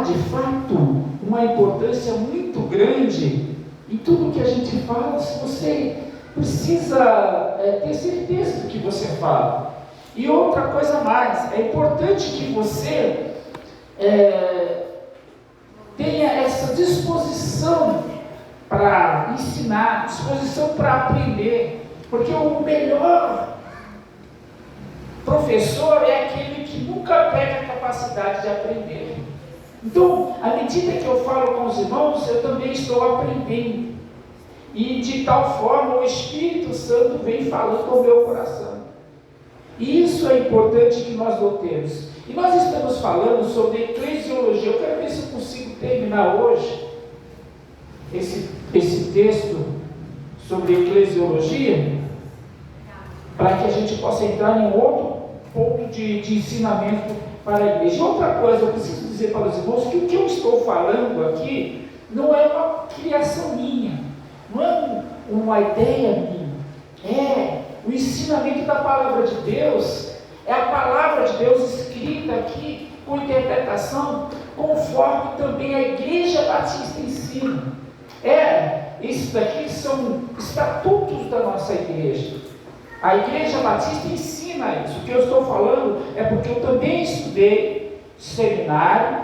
há de fato uma importância muito grande em tudo que a gente fala. Se você precisa ter certeza do que você fala. E outra coisa mais, é importante que você tenha essa disposição para ensinar, disposição para aprender, porque o melhor professor é aquele que nunca perde a capacidade de aprender. Então, à medida que eu falo com os irmãos, eu também estou aprendendo, e de tal forma o Espírito Santo vem falando ao meu coração, e isso é importante que nós notemos. E nós estamos falando sobre eclesiologia. Eu quero ver se eu consigo terminar hoje esse texto sobre eclesiologia, para que a gente possa entrar em outro ponto de ensinamento para a igreja. Outra coisa, eu preciso dizer para os irmãos que o que eu estou falando aqui não é uma criação minha, não é uma ideia minha, é o ensinamento da palavra de Deus, é a palavra de Deus escrita aqui com interpretação, conforme também a Igreja Batista ensina. Isso daqui são estatutos da nossa igreja. A Igreja Batista ensina isso. O que eu estou falando é porque eu também estudei seminário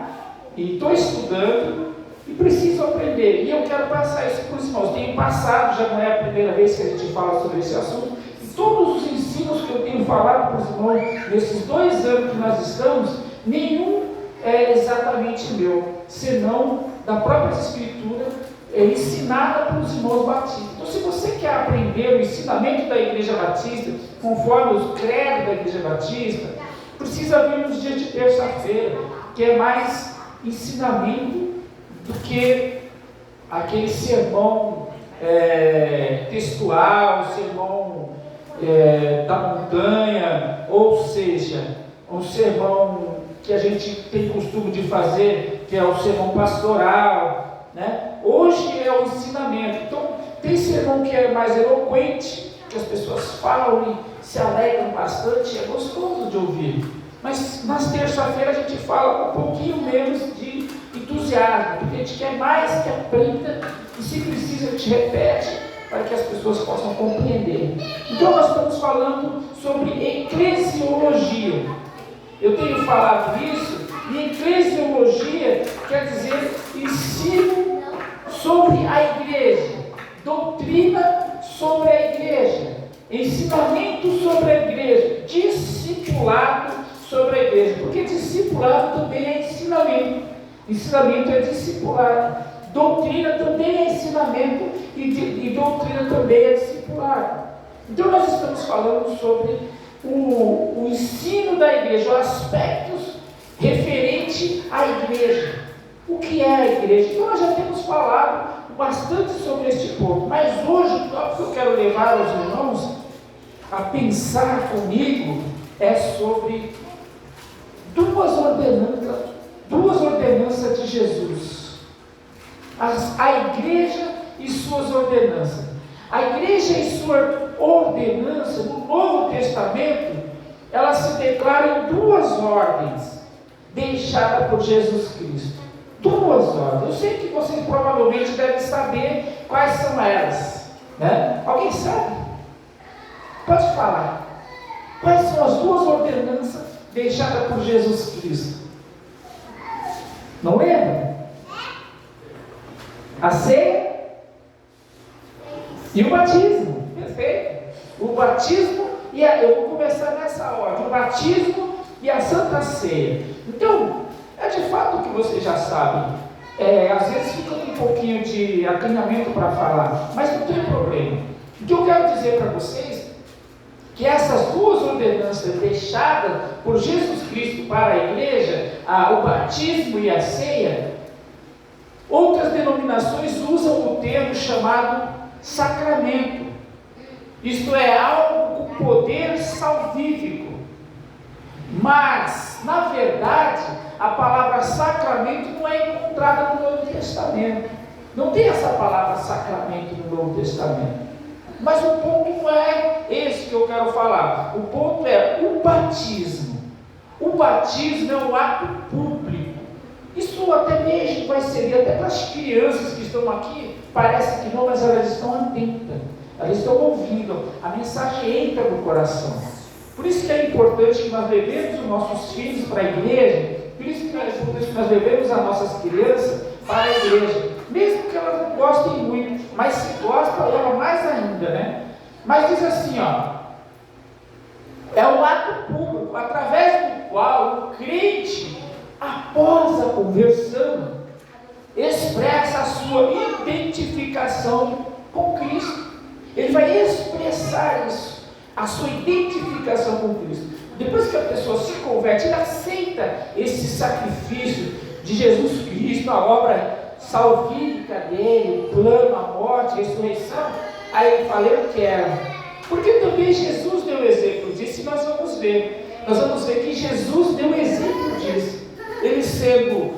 e estou estudando e preciso aprender. E eu quero passar isso para os irmãos. Tenho passado, já não é a primeira vez que a gente fala sobre esse assunto. E todos os ensinos que eu tenho falado para os irmãos nesses 2 anos que nós estamos, nenhum é exatamente meu, senão da própria Escritura, ensinada para os irmãos batistas. Então, se você quer aprender o ensinamento da Igreja Batista, conforme os credos da Igreja Batista, precisa vir nos dias de terça-feira, que é mais ensinamento do que aquele sermão textual, sermão da montanha, ou seja, um sermão que a gente tem costume de fazer, que é o sermão pastoral, né? Hoje é o ensinamento. Então, tem sermão que é mais eloquente, que as pessoas falam e se alegram bastante, é gostoso de ouvir. Mas nas terça-feiras a gente fala um pouquinho menos de entusiasmo, porque a gente quer mais que aprenda, e se precisa a gente repete, para que as pessoas possam compreender. Então nós estamos falando sobre eclesiologia. Eu tenho falado isso, e eclesiologia quer dizer ensino sobre a igreja, doutrina sobre a igreja, ensinamento sobre a igreja, discipulado sobre a igreja, porque discipulado também é ensinamento, ensinamento é discipulado, doutrina também é ensinamento e doutrina também é discipulado. Então nós estamos falando sobre o ensino da igreja, aspectos referentes à igreja. O que é a igreja? Então nós já temos falado bastante sobre este ponto, mas hoje o tópico que eu quero levar aos irmãos a pensar comigo é sobre duas ordenanças de Jesus. A igreja e suas ordenanças. A igreja e sua ordenança no Novo Testamento, ela se declara em 2 ordens deixadas por Jesus Cristo. 2 ordens. Eu sei que vocês provavelmente devem saber quais são elas, né? Alguém sabe? Pode falar. Quais são as 2 ordenanças deixadas por Jesus Cristo? Não lembra? A ceia e o batismo. Perfeito. O batismo e eu vou começar nessa ordem. O batismo e a Santa Ceia. Então, é de fato que vocês já sabem. Às vezes fica um pouquinho de acanhamento para falar, mas não tem problema. O que eu quero dizer para vocês que essas 2 ordenanças deixadas por Jesus Cristo para a igreja, o batismo e a ceia, outras denominações usam o termo chamado sacramento. Isto é, algo com poder salvífico. Mas, na verdade, a palavra sacramento não é encontrada no Novo Testamento. Não tem essa palavra sacramento no Novo Testamento. Mas o ponto não é esse que eu quero falar. O ponto é o batismo. O batismo é um ato público. Isso até receber, até para as crianças que estão aqui, parece que não, mas elas estão atentas, elas estão ouvindo, a mensagem entra no coração. Por isso que é importante que nós levemos os nossos filhos para a igreja, por isso que é importante que nós levemos as nossas crianças para a igreja, mesmo que elas não gostem muito, mas se gostam, ela mais ainda, né? Mas diz assim, ó, é um ato público, através do qual o crente, após a conversão, expressa a sua identificação com Cristo. Ele vai expressar isso, a sua identificação com Cristo. Depois que a pessoa se converte, ele aceita esse sacrifício de Jesus Cristo, a obra salvífica dele, o plano, a morte, a ressurreição. Aí ele fala, eu quero. Porque também Jesus deu exemplo disso, e nós vamos ver. Nós vamos ver que Jesus deu exemplo disso. Ele sendo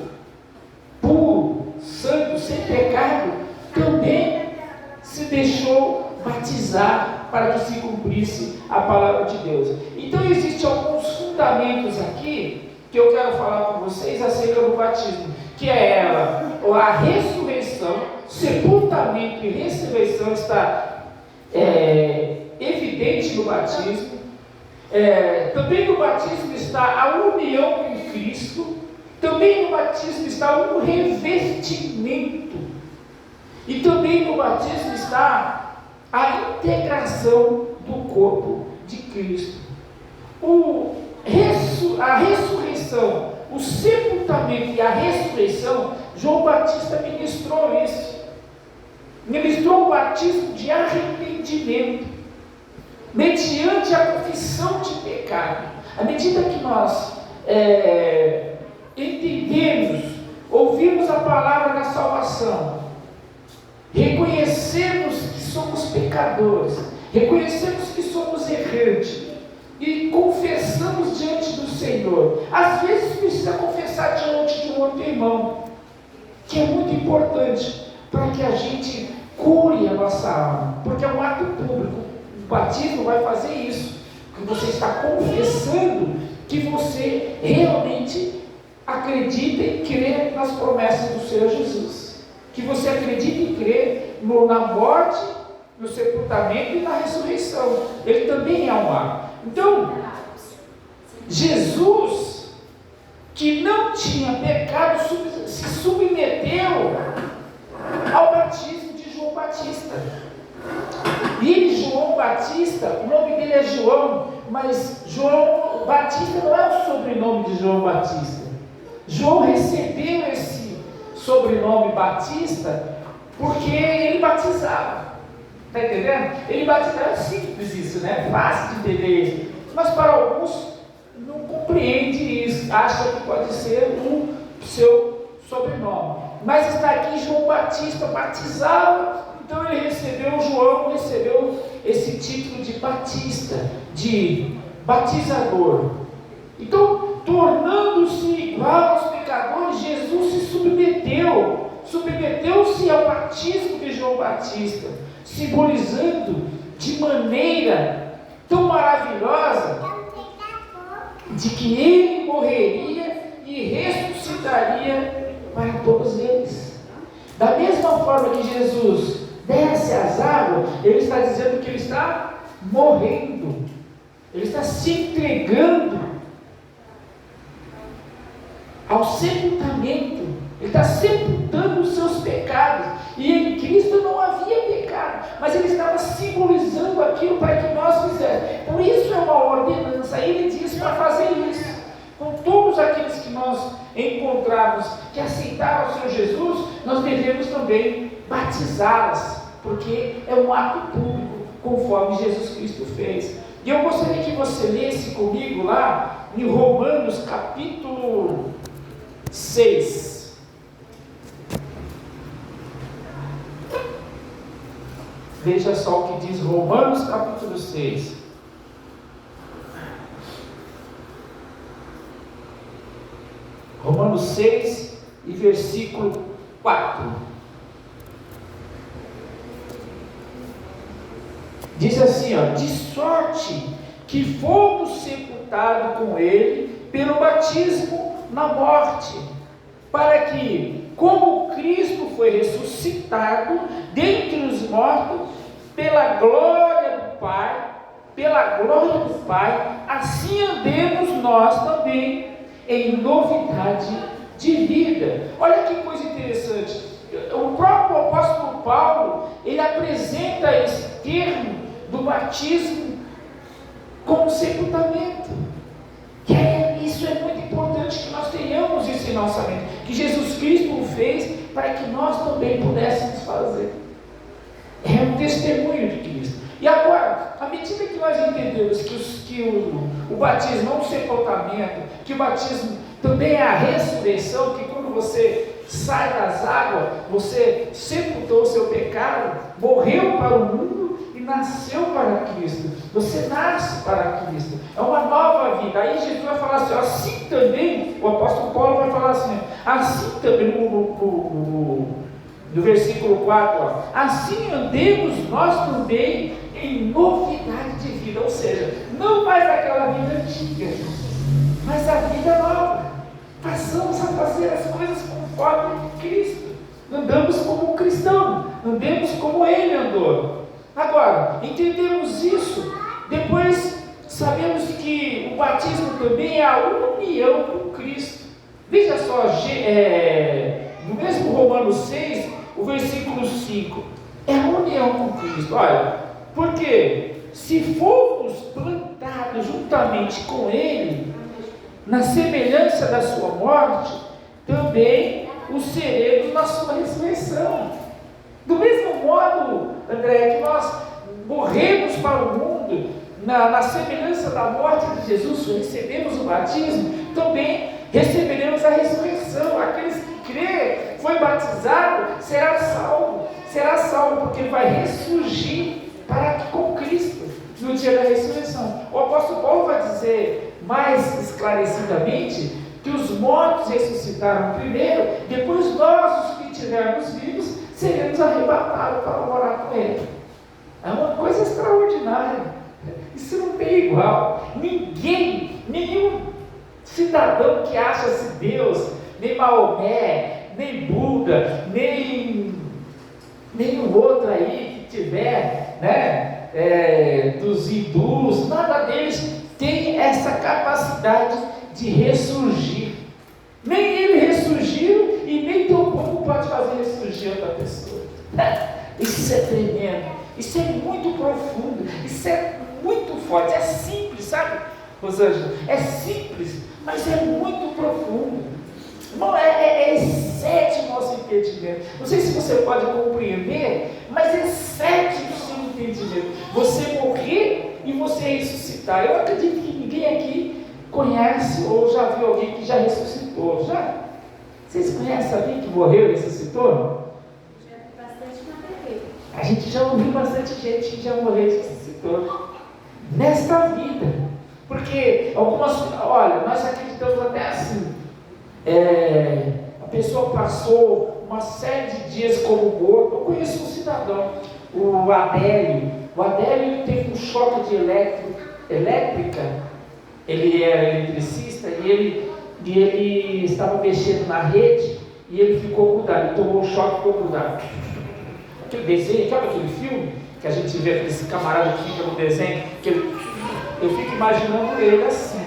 puro, santo, sem pecado, também se deixou batizar para que se cumprisse a palavra de Deus. Então existem alguns fundamentos aqui que eu quero falar com vocês acerca do batismo, que é ela, a ressurreição, sepultamento e ressurreição está evidente no batismo. Também no batismo está a união com Cristo. Também no batismo está um revestimento. E também no batismo está a integração do corpo de Cristo. A ressurreição, o sepultamento e a ressurreição, João Batista ministrou isso. Ministrou o batismo de arrependimento, mediante a confissão de pecado. À medida que nós entendemos, ouvimos a palavra da salvação, reconhecemos que somos pecadores, reconhecemos que somos errantes e confessamos diante do Senhor. Às vezes precisa confessar diante de um outro irmão, que é muito importante para que a gente cure a nossa alma, porque é um ato público. O batismo vai fazer isso, que você está confessando que você realmente acredita e crê nas promessas do Senhor Jesus, que você acredita e crê na morte, no sepultamento e na ressurreição. Ele também é um ato. Então, Jesus, que não tinha pecado, se submeteu ao batismo de João Batista. E João Batista, o nome dele é João, mas João Batista não é o sobrenome de João Batista. João recebeu esse sobrenome Batista porque ele batizava. Está entendendo? Ele batizava, é simples isso, né? Fácil de entender isso. Mas para alguns não compreende isso, acha que pode ser o seu sobrenome. Mas está aqui João Batista, batizava, então ele recebeu, João recebeu esse título de Batista, de batizador. Então, tornando-se igual aos pecadores, Jesus se submeteu-se ao batismo de João Batista, simbolizando de maneira tão maravilhosa de que ele morreria e ressuscitaria para todos eles. Da mesma forma que Jesus desce as águas, ele está dizendo que ele está morrendo, ele está se entregando ao sepultamento, ele está sepultando os seus pecados, e em Cristo não havia pecado, mas ele estava simbolizando aquilo para que nós fizéssemos. Por isso é uma ordenança, ele diz para fazer isso, com todos aqueles que nós encontrarmos, que aceitaram o Senhor Jesus, nós devemos também batizá-las, porque é um ato público, conforme Jesus Cristo fez. E eu gostaria que você lesse comigo lá, em Romanos capítulo 6. Veja só o que diz Romanos capítulo 6. Romanos 6 e versículo 4. Diz assim, ó: de sorte que fomos sepultados com ele pelo batismo na morte, para que, como Cristo foi ressuscitado dentre os mortos pela glória do Pai, assim andemos nós também em novidade de vida. Olha que coisa interessante. O próprio apóstolo Paulo, ele apresenta esse termo do batismo como sepultamento. Isso é muito importante que nós tenhamos isso em nossa mente, que Jesus Cristo o fez para que nós também pudéssemos fazer. É um testemunho de Cristo. E agora, à medida que nós entendemos que o batismo é um sepultamento, que o batismo também é a ressurreição, que quando você sai das águas, você sepultou o seu pecado, morreu para o mundo e nasceu para Cristo. Você nasce para Cristo. É uma nova vida. Aí Jesus vai falar assim também, o apóstolo Paulo vai falar assim também no versículo 4, assim andemos nós também em novidade de vida, ou seja, não mais aquela vida antiga, mas a vida nova. Passamos a fazer as coisas conforme Cristo, andamos como cristão, andemos como Ele andou. Agora, entendemos isso, depois sabemos que o batismo também é a união com Cristo. Veja só, no mesmo Romanos 6, o versículo 5, é a união com Cristo. Olha, porque se formos plantados juntamente com Ele, na semelhança da sua morte, também o seremos na sua ressurreição. Do mesmo modo, André, que nós morremos para o mundo, na semelhança da morte de Jesus, recebemos o batismo, também receberemos a ressurreição. Aqueles que crê, foi batizado, será salvo, porque ele vai ressurgir com Cristo no dia da ressurreição. O apóstolo Paulo vai dizer mais esclarecidamente que os mortos ressuscitaram primeiro, depois nós, os que estivermos vivos, seremos arrebatados para morar com Ele. É uma coisa extraordinária. Isso não tem igual. Nenhum cidadão que acha-se Deus, nem Maomé, nem Buda, nem o outro aí que tiver, dos hindus, nada deles tem essa capacidade de ressurgir. Nem ele ressurgiu e nem tão pouco pode fazer ressurgir outra pessoa. Isso é tremendo, isso é muito profundo, isso é muito forte, é simples, sabe, Rosângela? É simples, mas é muito profundo. Irmão, excede o nosso entendimento. Não sei se você pode compreender, mas excede o seu entendimento. Você morrer e você ressuscitar. Eu acredito que ninguém aqui conhece ou já viu alguém que já ressuscitou. Já? Vocês conhecem alguém que morreu e ressuscitou? Já vi bastante na TV. A gente já ouviu bastante gente que já morreu e ressuscitou nesta vida. Porque olha, nós acreditamos até assim. A pessoa passou uma série de dias como morto. Eu conheço um cidadão, o Adélio. O Adélio teve um choque de elétrica. Ele era eletricista e ele estava mexendo na rede e ele ficou mudado. Ele tomou um choque e ficou mudado. Aquele desenho, sabe aquele filme que a gente vê esse camarada que fica no desenho? Eu fico imaginando ele assim.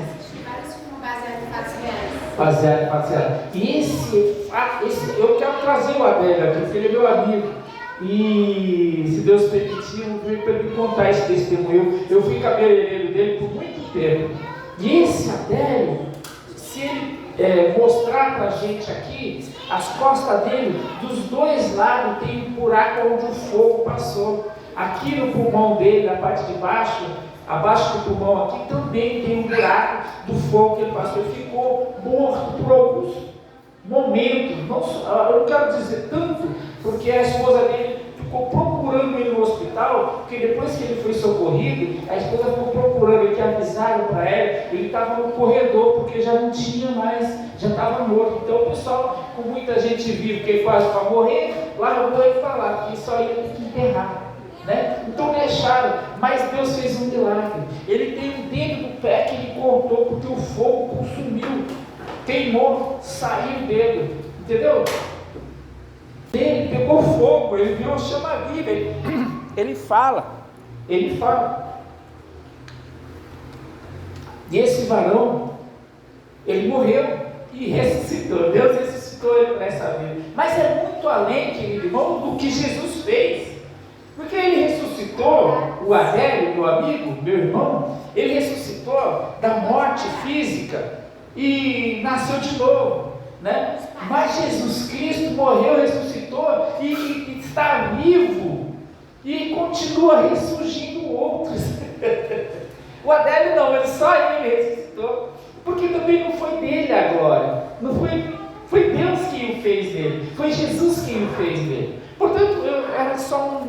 Baseado em fatos reais. E esse eu quero trazer o Adélio aqui, porque ele é meu amigo. E se Deus permitir, eu vou para ele contar esse testemunho. Eu fui cabeleireiro dele por muito tempo. E esse Adélio, se ele mostrar para a gente aqui, as costas dele, dos dois lados, tem um buraco onde o fogo passou. Aqui no pulmão dele, na parte de baixo, abaixo do pulmão aqui, também tem um buraco do fogo que ele passou. Ele ficou morto por alguns momentos. Eu não quero dizer tanto, porque a esposa dele ficou procurando ele no hospital, porque depois que ele foi socorrido, a esposa ficou procurando ele, que avisaram para ela, ele estava no corredor, porque já não tinha mais, já estava morto. Então o pessoal, com muita gente viva, que quase para morrer, largou ele para lá, porque só ia ter que enterrar. Então deixaram, mas Deus fez um milagre. Ele tem um dedo do pé que ele cortou, porque o fogo consumiu, queimou, saiu o dedo, entendeu? Ele pegou fogo, ele virou chama-viva, ele fala. E esse varão, ele morreu e ressuscitou. Deus ressuscitou ele para essa vida. Mas é muito além, querido irmão, do que Jesus fez. Porque ele ressuscitou, o Adélio, meu amigo, meu irmão, ele ressuscitou da morte física e nasceu de novo, né? Mas Jesus Cristo morreu, ressuscitou e está vivo e continua ressurgindo outros. O Adélio não, mas só ele ressuscitou, porque também não foi dele a glória, não foi Deus quem o fez dele, foi Jesus quem o fez dele. Portanto, era só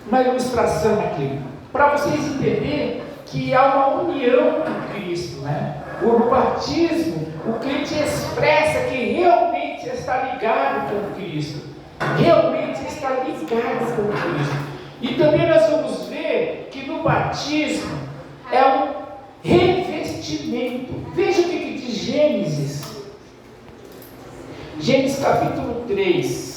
uma ilustração aqui, para vocês entenderem que há uma união com Cristo, né? No batismo, o crente expressa que realmente está ligado com Cristo, realmente está ligado com Cristo. E também nós vamos ver que no batismo é um revestimento. Veja o que diz Gênesis capítulo 3.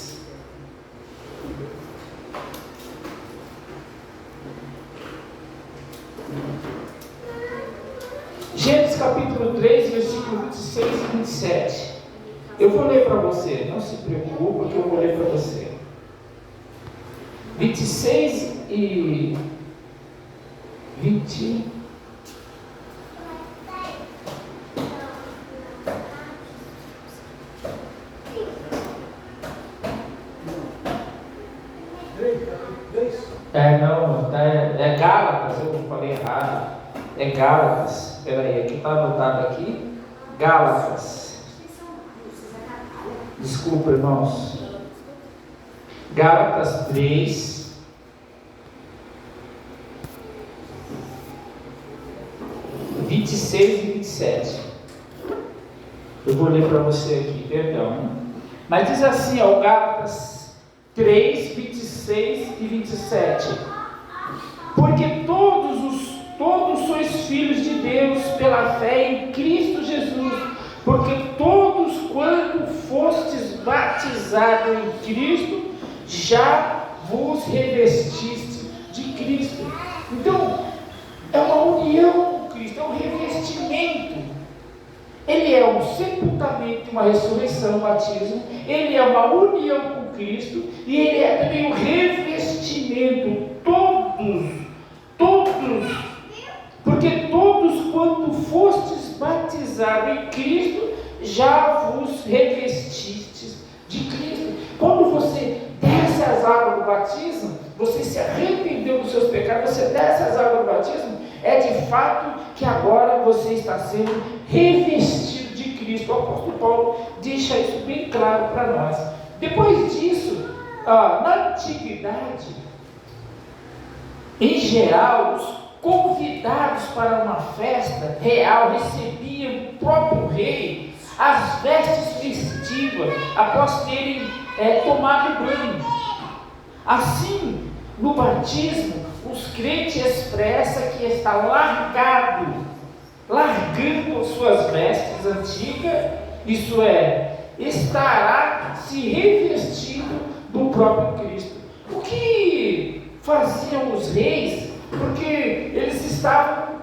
Gênesis capítulo 3, versículo 26 e 27. Eu vou ler para você, não se preocupe que eu vou ler para você. 26 e 20. É Gálatas, eu falei errado. É Gálatas, peraí, aqui está anotado aqui. Gálatas. Desculpa, irmãos. Gálatas 3. Vinte e 27. Eu vou ler para você aqui, perdão. Mas diz assim, ó, Gálatas 3, 26 e 27. Porque todos sois filhos de Deus pela fé em Cristo Jesus. Porque todos quanto fostes batizados em Cristo, já vos revestiste de Cristo. Então, é uma união com Cristo, é um revestimento. Ele é um sepultamento, uma ressurreição, um batismo. Ele é uma união com Cristo. E ele é também um revestimento. Todos, porque todos quanto fostes batizados em Cristo, já vos revestistes de Cristo. Quando você desce as águas do batismo, você se arrependeu dos seus pecados, você desce as águas do batismo, é de fato que agora você está sendo revestido de Cristo. O apóstolo Paulo deixa isso bem claro para nós. Depois disso, na antiguidade, em geral, os convidados para uma festa real recebiam o próprio rei as vestes festivas após terem tomado banho. Assim, no batismo, os crentes expressam que está largando suas vestes antigas, isso é, estará se revestindo do próprio Cristo. O que faziam os reis? Porque eles estavam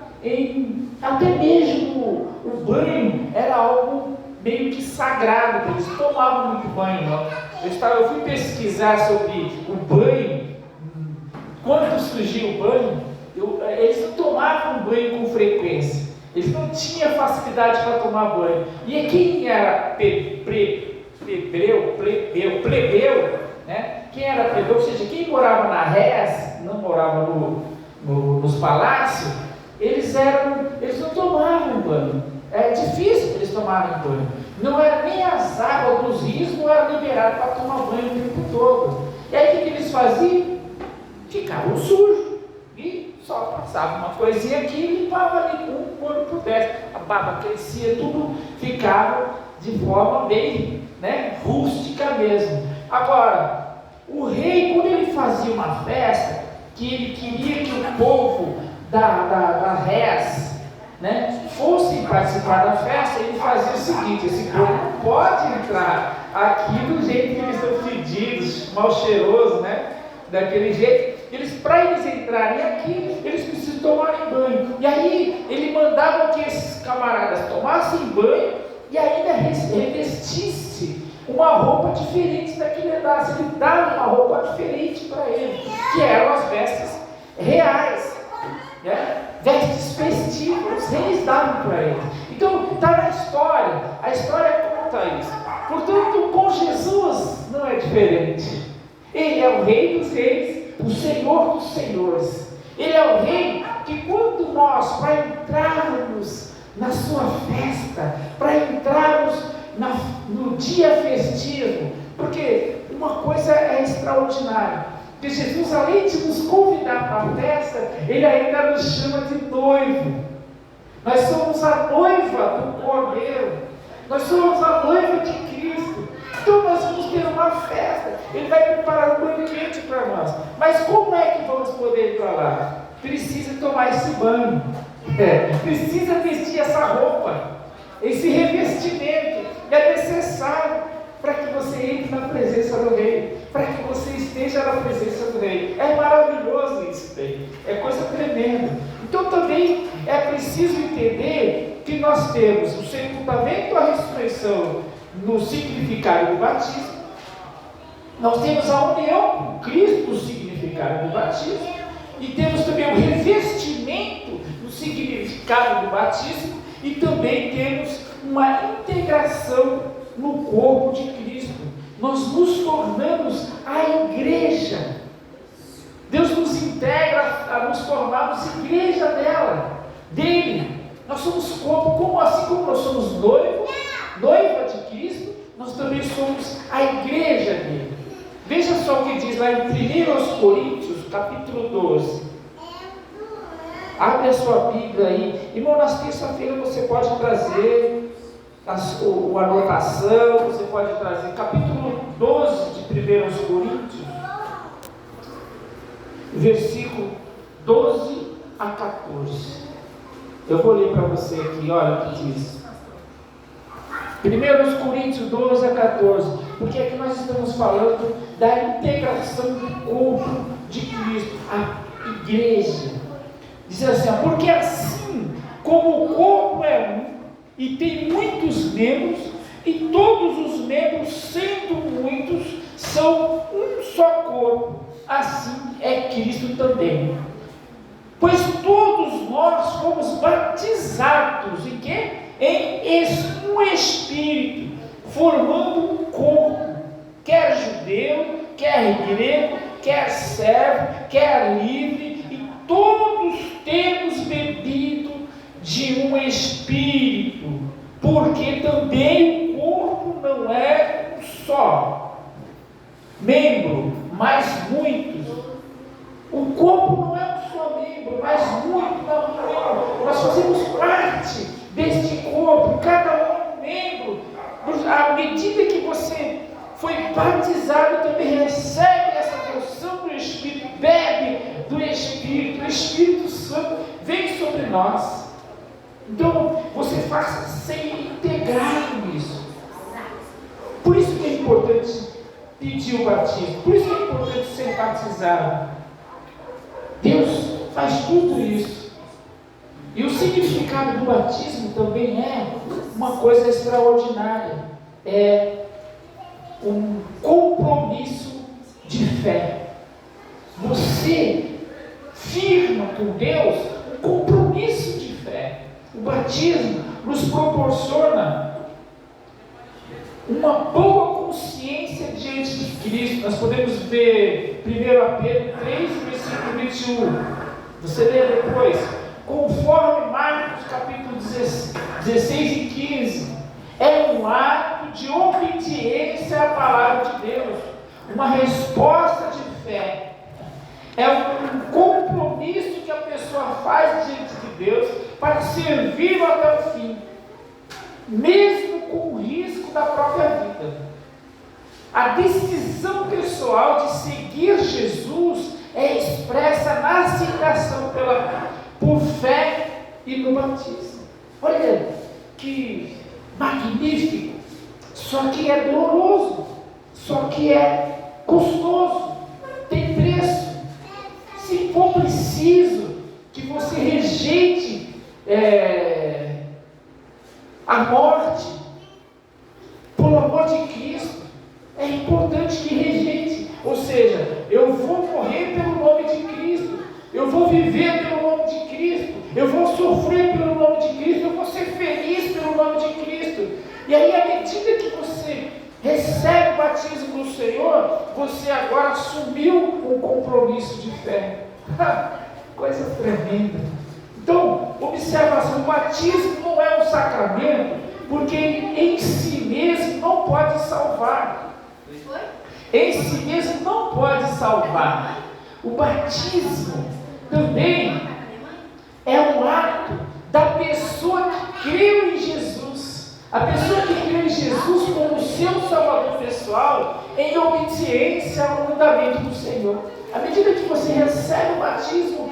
até mesmo o banho era algo meio que sagrado, eles tomavam muito banho, não? Eu fui pesquisar sobre o banho, quando surgiu o banho, eles não tomavam banho com frequência, eles não tinham facilidade para tomar banho. E quem era plebeu, né? Quem era plebeu, ou seja, quem morava na res, não morava nos palácios, eles não tomavam banho. É difícil eles tomarem banho. Não era nem as águas dos rios, não era liberado para tomar banho o tempo todo. E aí o que eles faziam? Ficavam sujos e só passava uma coisinha aqui e limpava ali com quando pudesse. A barba crescia, tudo ficava de forma bem, rústica mesmo. Agora, o rei, quando ele fazia uma festa, que ele queria que o povo da res, fossem participar da festa, ele fazia o seguinte: esse povo não pode entrar aqui do jeito que eles estão fedidos, mal cheirosos, né? Daquele jeito. Para eles entrarem aqui, eles precisam tomarem banho. E aí ele mandava que esses camaradas tomassem banho e ainda revestisse uma roupa diferente daquele pedaço. Ele dava uma roupa diferente para ele, que eram as vestes reais, né? Vestes festivas, os reis davam para ele. Então está na história, a história conta isso. Portanto, com Jesus não é diferente. Ele é o Rei dos Reis, o Senhor dos Senhores. Ele é o Rei que, quando nós, para entrarmos na sua festa, para entrarmos no dia festivo, porque uma coisa é extraordinária, que Jesus, além de nos convidar para a festa, Ele ainda nos chama de noivo. Nós somos a noiva do Cordeiro, nós somos a noiva de Cristo. Então nós vamos ter uma festa, Ele vai preparar um banquete para nós. Mas como é que vamos poder ir para lá? Precisa tomar esse banho, precisa vestir essa roupa, esse revestimento é necessário para que você entre na presença do Rei, para que você esteja na presença do Rei. É maravilhoso isso daí, é coisa tremenda. Então também é preciso entender que nós temos o sepultamento e a ressurreição no significado do batismo, nós temos a união com Cristo no significado do batismo, e temos também o revestimento no significado do batismo, e também temos uma integração no corpo de Cristo. Nós nos tornamos a igreja. Deus nos integra a nos tornarmos igreja dele. Nós somos corpo, assim como nós somos noiva de Cristo, nós também somos a igreja dele. Veja só o que diz lá em 1 Coríntios, capítulo 12. Abre a sua Bíblia aí. Irmão, nas terça-feira você pode trazer a anotação, você pode trazer capítulo 12 de 1 Coríntios, versículo 12 a 14. Eu vou ler para você aqui, olha o que diz. 1 Coríntios 12 a 14, porque aqui nós estamos falando da integração do corpo de Cristo, a igreja. Diz assim, porque assim como o corpo é um e tem muitos membros, e todos os membros, sendo muitos, são um só corpo, assim é Cristo também. Pois todos nós fomos batizados em quê? Em um Espírito, formando um corpo, quer judeu, quer grego, quer servo, quer livre, e todos temos bebido de um Espírito, porque também o corpo não é um só membro, mas muitos. O corpo não é um só membro, mas muito não. Nós fazemos parte deste corpo, cada um membro. À medida que você foi batizado, também recebe essa porção do Espírito, bebe do Espírito, o Espírito Santo vem sobre nós. Então, você faça ser integrado nisso. Por isso que é importante pedir o batismo, por isso que é importante ser batizado. Deus faz tudo isso. E o significado do batismo também é uma coisa extraordinária. É um compromisso de fé. Você firma com Deus um compromisso de fé. O batismo nos proporciona uma boa consciência diante de Cristo. Nós podemos ver 1 Pedro 3, versículo 21. Você lê depois. Conforme Marcos capítulo 16 e 15. É um ato de obediência à palavra de Deus. Uma resposta de fé. É um compromisso que a pessoa faz diante de Deus para servi-lo até o fim, mesmo com o risco da própria vida. A decisão pessoal de seguir Jesus é expressa na aceitação por fé e no batismo. Olha que magnífico! Só que é doloroso, só que é custoso, tem preço. Se for preciso que você rejeite a morte por amor de Cristo, é importante que rejeite. Ou seja, eu vou morrer pelo nome de Cristo, eu vou viver pelo nome de Cristo, eu vou sofrer pelo nome de Cristo, eu vou ser feliz pelo nome de Cristo. E aí, à medida que você recebe o batismo do Senhor, você agora assumiu um compromisso de fé. Coisa tremenda. Então, observação: o batismo não é um sacramento, porque em si mesmo não pode salvar. Em si mesmo não pode salvar. O batismo também é um ato da pessoa que creu em Jesus. A pessoa que creu em Jesus como seu Salvador pessoal, em obediência ao mandamento do Senhor. À medida que você recebe o batismo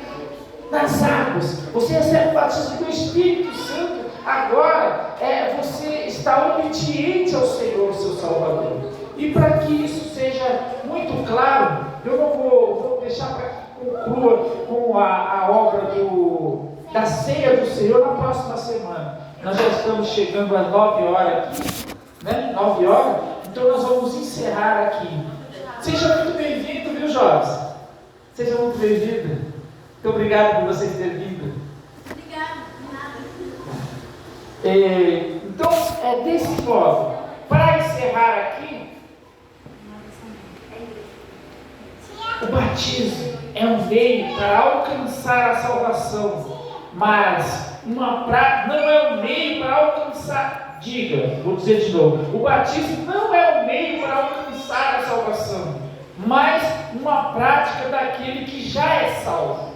nas águas, você recebe o batismo do Espírito Santo, agora você está obediente ao Senhor, seu Salvador. E para que isso seja muito claro, eu não vou deixar para que conclua com a obra da ceia do Senhor na próxima semana. Nós já estamos chegando às 9 horas aqui, né? 9 horas, então nós vamos encerrar aqui. Seja muito bem-vindo, viu, jovens? Seja muito bem-vindo. Muito obrigado por vocês terem vindo. Obrigada, de nada. Então, é desse modo. Para encerrar aqui, o batismo é um meio para alcançar a salvação, mas não é um meio para alcançar. Vou dizer de novo: o batismo não é um meio para alcançar a salvação, mas uma prática daquele que já é salvo.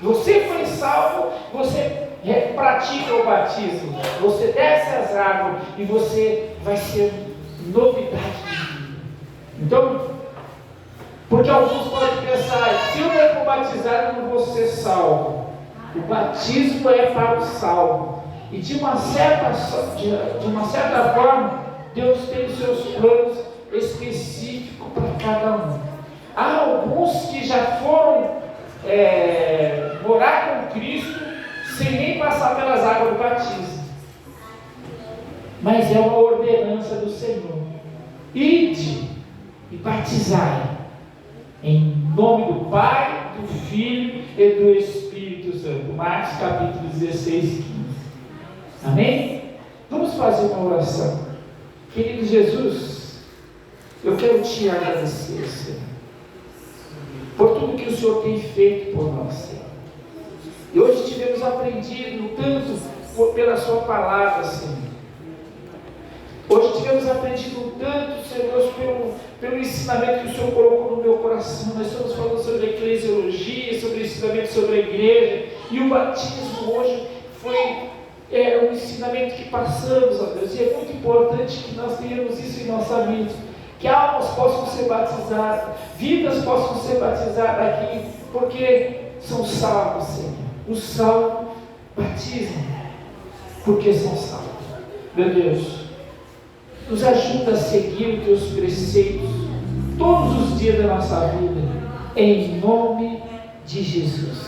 Você foi salvo, você pratica o batismo, você desce as águas e você vai ser novidade de vida. Então, porque alguns podem pensar: se eu não for batizado, eu não vou ser salvo. O batismo é para o salvo. E de uma certa forma, Deus tem os seus planos específicos para cada um. Há alguns que já foram morar com Cristo sem nem passar pelas águas do batismo. Mas é uma ordenança do Senhor: ide e batizai em nome do Pai, do Filho e do Espírito Santo. Marcos capítulo 16, 15. Amém? Vamos fazer uma oração. Querido Jesus, eu quero te agradecer, Senhor, por tudo que o Senhor tem feito por nós, Senhor. E hoje tivemos aprendido tanto pela sua palavra, Senhor. Hoje tivemos aprendido tanto, Senhor, pelo ensinamento que o Senhor colocou no meu coração. Nós estamos falando sobre a eclesiologia, sobre o ensinamento sobre a igreja. E o batismo hoje foi um ensinamento que passamos, ó Deus. E é muito importante que nós tenhamos isso em nossa vida. Que almas possam ser batizadas, vidas possam ser batizadas aqui, porque são salvos, Senhor. Os salvos batizam, porque são salvos. Meu Deus, nos ajuda a seguir os teus preceitos todos os dias da nossa vida, em nome de Jesus.